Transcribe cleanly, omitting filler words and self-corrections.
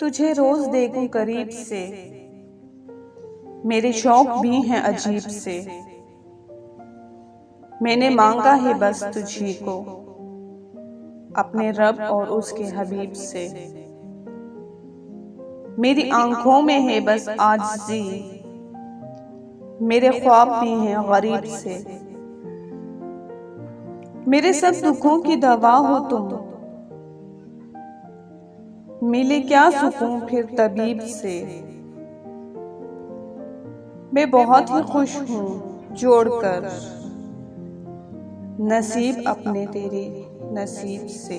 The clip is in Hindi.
तुझे रोज देखूं करीब से, मेरे शौक भी हैं अजीब से। मैंने मांगा है बस तुझी को, अपने रब और उसके हबीब से। मेरी आंखों में है बस आजिज़ी, मेरे ख्वाब भी हैं गरीब से। मेरे सब दुखों की दवा हो तुम, मिले क्या सुकून फिर तबीब से। मैं बहुत ही खुश हूँ जोड़कर नसीब अपने तेरे नसीब से।